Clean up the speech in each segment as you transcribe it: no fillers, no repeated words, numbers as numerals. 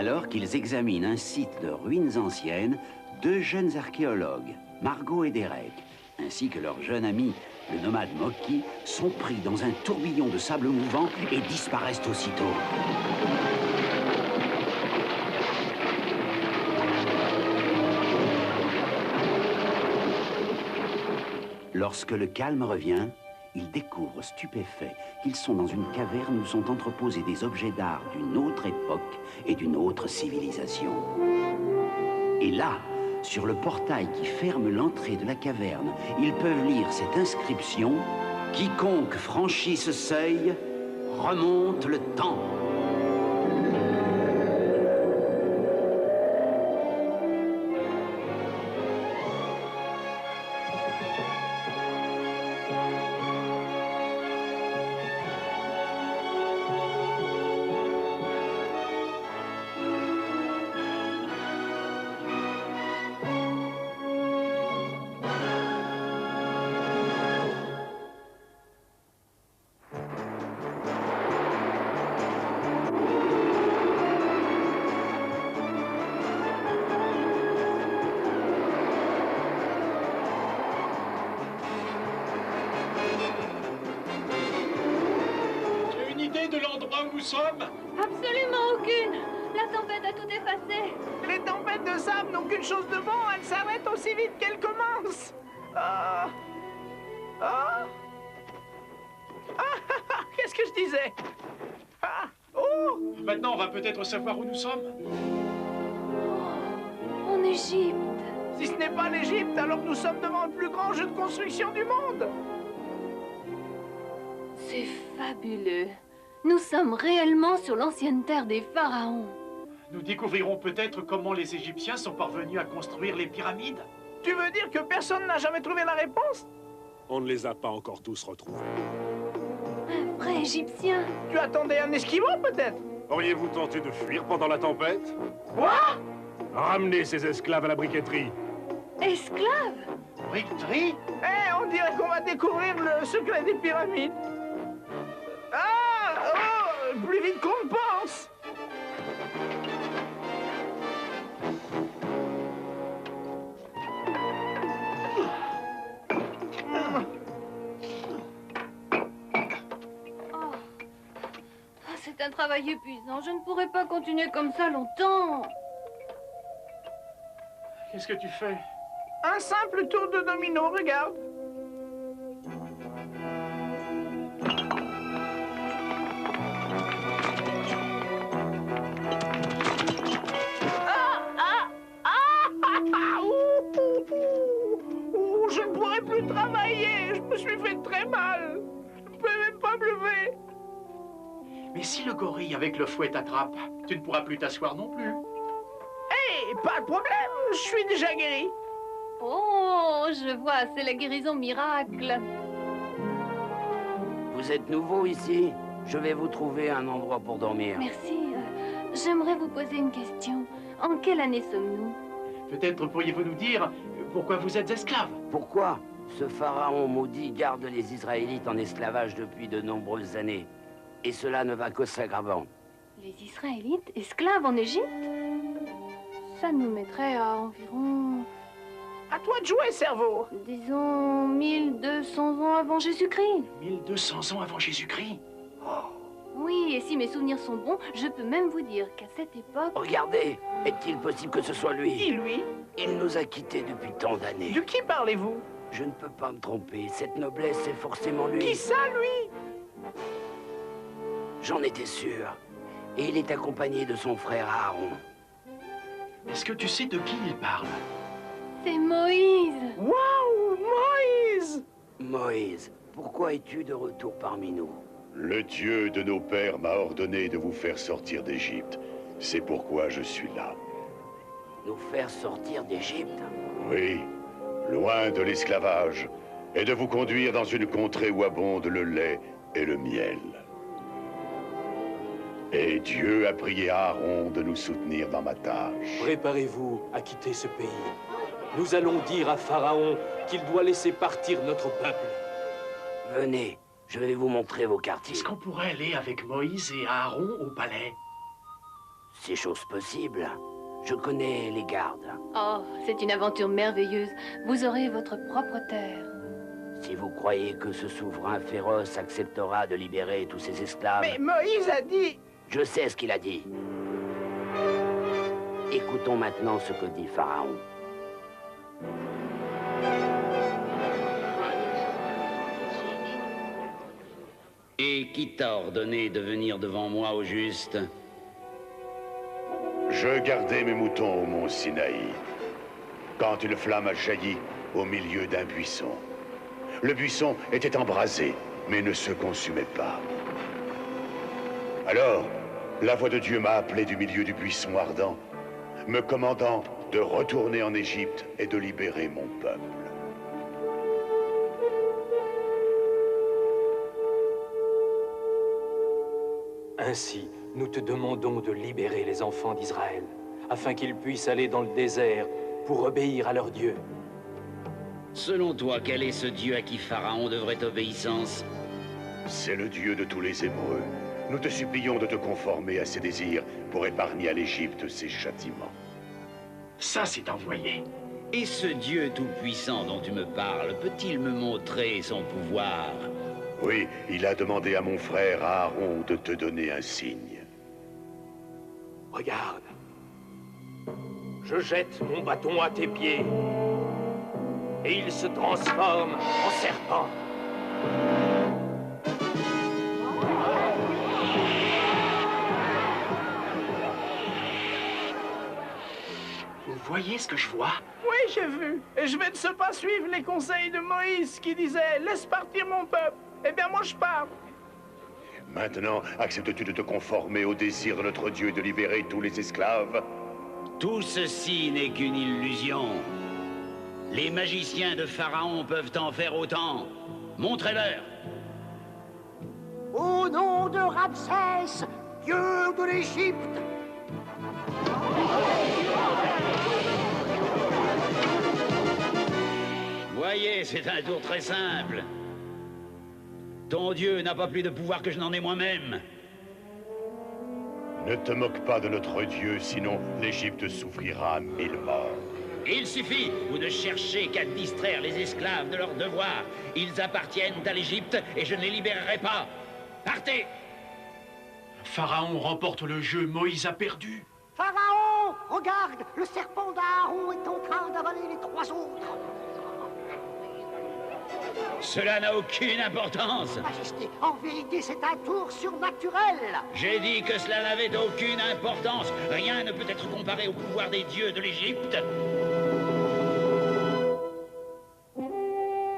Alors qu'ils examinent un site de ruines anciennes, deux jeunes archéologues, Margot et Derek, ainsi que leur jeune ami, le nomade Moki, sont pris dans un tourbillon de sable mouvant et disparaissent aussitôt. Lorsque le calme revient, ils découvrent stupéfaits qu'ils sont dans une caverne où sont entreposés des objets d'art d'une autre époque et d'une autre civilisation. Et là, sur le portail qui ferme l'entrée de la caverne, ils peuvent lire cette inscription « Quiconque franchit ce seuil remonte le temps ». De l'endroit où nous sommes? Absolument aucune. La tempête a tout effacé. Les tempêtes de sable n'ont qu'une chose de bon, elles s'arrêtent aussi vite qu'elles commencent. Qu'est-ce que je disais? Maintenant, on va peut-être savoir où nous sommes. En Égypte. Si ce n'est pas l'Égypte, alors nous sommes devant le plus grand jeu de construction du monde. C'est fabuleux. Nous sommes réellement sur l'ancienne terre des pharaons. Nous découvrirons peut-être comment les Égyptiens sont parvenus à construire les pyramides. Tu veux dire que personne n'a jamais trouvé la réponse? On ne les a pas encore tous retrouvés. Un vrai Égyptien. Tu attendais un esquimau, peut-être? Auriez-vous tenté de fuir pendant la tempête? Quoi? Ramenez ces esclaves à la briqueterie. Esclaves? Briqueterie? On dirait qu'on va découvrir le secret des pyramides. Plus vite qu'on ne pense. C'est un travail épuisant. Je ne pourrai pas continuer comme ça longtemps. Qu'est-ce que tu fais? Un simple tour de domino, regarde. Je ne pourrai plus travailler. Je me suis fait très mal. Je ne peux même pas me lever. Mais si le gorille avec le fouet t'attrape, tu ne pourras plus t'asseoir non plus. Pas de problème. Je suis déjà guéri. Oh, je vois, c'est la guérison miracle. Vous êtes nouveau ici? Je vais vous trouver un endroit pour dormir. Merci. J'aimerais vous poser une question. En quelle année sommes-nous? Peut-être pourriez-vous nous dire pourquoi vous êtes esclave? Pourquoi? Ce pharaon maudit garde les Israélites en esclavage depuis de nombreuses années. Et cela ne va que s'aggravant. Les Israélites esclaves en Égypte? Ça nous mettrait à environ... À toi de jouer, cerveau. Disons 1200 ans avant Jésus-Christ. 1200 ans avant Jésus-Christ? Oui, et si mes souvenirs sont bons, je peux même vous dire qu'à cette époque... Regardez, est-il possible que ce soit lui? Qui, lui? Il nous a quittés depuis tant d'années. De qui parlez-vous? Je ne peux pas me tromper. Cette noblesse, c'est forcément lui. Qui ça, lui? J'en étais sûr. Et il est accompagné de son frère Aaron. Est-ce que tu sais de qui il parle? C'est Moïse. Waouh, Moïse! Moïse, pourquoi es-tu de retour parmi nous? Le Dieu de nos pères m'a ordonné de vous faire sortir d'Égypte. C'est pourquoi je suis là. Nous faire sortir d'Égypte? Oui, loin de l'esclavage, et de vous conduire dans une contrée où abonde le lait et le miel. Et Dieu a prié Aaron de nous soutenir dans ma tâche. Préparez-vous à quitter ce pays. Nous allons dire à Pharaon qu'il doit laisser partir notre peuple. Venez, je vais vous montrer vos quartiers. Est-ce qu'on pourrait aller avec Moïse et Aaron au palais? C'est chose possible. Je connais les gardes. Oh, c'est une aventure merveilleuse. Vous aurez votre propre terre. Si vous croyez que ce souverain féroce acceptera de libérer tous ses esclaves... Mais Moïse a dit... Je sais ce qu'il a dit. Écoutons maintenant ce que dit Pharaon. Et qui t'a ordonné de venir devant moi au juste? Je gardais mes moutons au mont Sinaï, quand une flamme a jailli au milieu d'un buisson. Le buisson était embrasé, mais ne se consumait pas. Alors, la voix de Dieu m'a appelé du milieu du buisson ardent, me commandant de retourner en Égypte et de libérer mon peuple. Ainsi, nous te demandons de libérer les enfants d'Israël, afin qu'ils puissent aller dans le désert pour obéir à leur Dieu. Selon toi, quel est ce Dieu à qui Pharaon devrait obéissance? C'est le Dieu de tous les Hébreux. Nous te supplions de te conformer à ses désirs pour épargner à l'Égypte ses châtiments. Ça, c'est envoyé. Et ce Dieu tout-puissant dont tu me parles, peut-il me montrer son pouvoir? Oui, il a demandé à mon frère Aaron de te donner un signe. Regarde. Je jette mon bâton à tes pieds. Et il se transforme en serpent. Vous voyez ce que je vois? Oui, j'ai vu. Et je vais ne pas suivre les conseils de Moïse qui disait « Laisse partir mon peuple ». Eh bien, moi, je pars. Maintenant, acceptes-tu de te conformer au désir de notre Dieu et de libérer tous les esclaves? Tout ceci n'est qu'une illusion. Les magiciens de Pharaon peuvent en faire autant. Montrez-leur. Au nom de Ramsès, dieu de l'Égypte. Voyez, c'est un tour très simple. Ton Dieu n'a pas plus de pouvoir que je n'en ai moi-même. Ne te moque pas de notre Dieu, sinon l'Égypte souffrira 1000 morts. Il suffit, vous ne cherchez qu'à distraire les esclaves de leur devoir. Ils appartiennent à l'Égypte et je ne les libérerai pas. Partez! Pharaon remporte le jeu, Moïse a perdu. Pharaon, regarde, le serpent d'Aaron est en train d'avaler les 3 autres. Cela n'a aucune importance. Majesté, en vérité, c'est un tour surnaturel. J'ai dit que cela n'avait aucune importance. Rien ne peut être comparé au pouvoir des dieux de l'Égypte.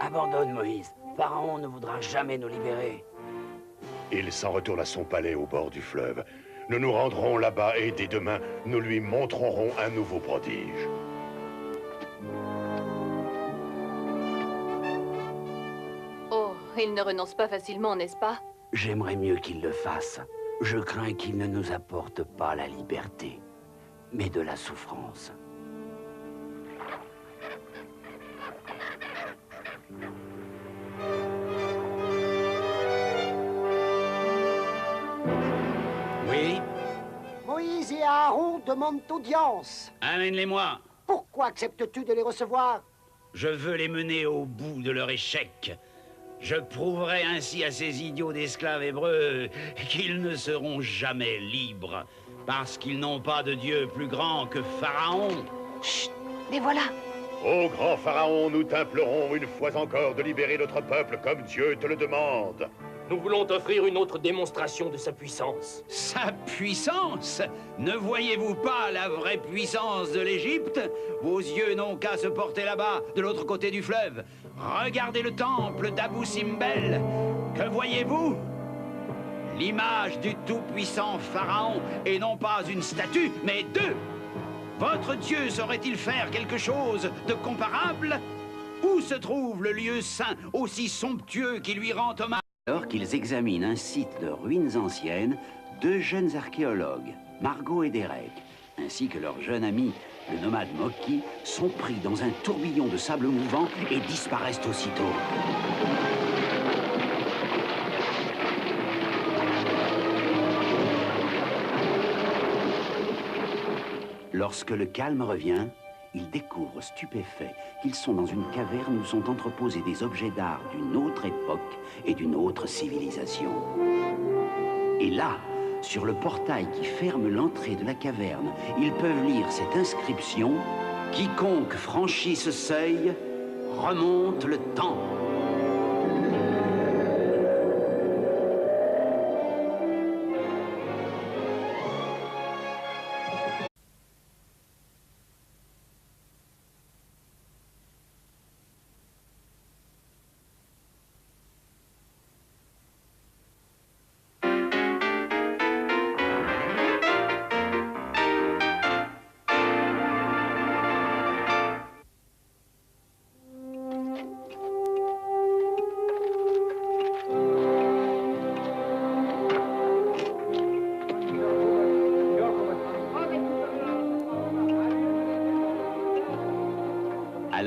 Abandonne, Moïse. Pharaon ne voudra jamais nous libérer. Il s'en retourne à son palais au bord du fleuve. Nous nous rendrons là-bas et dès demain, nous lui montrerons un nouveau prodige. Oh, il ne renonce pas facilement, n'est-ce pas? J'aimerais mieux qu'il le fasse. Je crains qu'il ne nous apporte pas la liberté, mais de la souffrance. Oui? Moïse et Aaron demandent audience. Amène-les-moi. Pourquoi acceptes-tu de les recevoir? Je veux les mener au bout de leur échec. Je prouverai ainsi à ces idiots d'esclaves hébreux qu'ils ne seront jamais libres, parce qu'ils n'ont pas de Dieu plus grand que Pharaon. Chut, les voilà. Ô grand Pharaon, nous t'implorons une fois encore de libérer notre peuple comme Dieu te le demande. Nous voulons t'offrir une autre démonstration de sa puissance. Sa puissance? Ne voyez-vous pas la vraie puissance de l'Égypte? Vos yeux n'ont qu'à se porter là-bas, de l'autre côté du fleuve. Regardez le temple d'Abou Simbel. Que voyez-vous? L'image du tout-puissant Pharaon, et non pas une statue, mais 2. Votre Dieu saurait-il faire quelque chose de comparable? Où se trouve le lieu saint aussi somptueux qui lui rend hommage? Alors qu'ils examinent un site de ruines anciennes, 2 jeunes archéologues, Margot et Derek, ainsi que leur jeune ami, le nomade Moki, sont pris dans un tourbillon de sable mouvant et disparaissent aussitôt. Lorsque le calme revient, ils découvrent stupéfaits qu'ils sont dans une caverne où sont entreposés des objets d'art d'une autre époque et d'une autre civilisation. Et là, sur le portail qui ferme l'entrée de la caverne, ils peuvent lire cette inscription: « Quiconque franchit ce seuil remonte le temps ».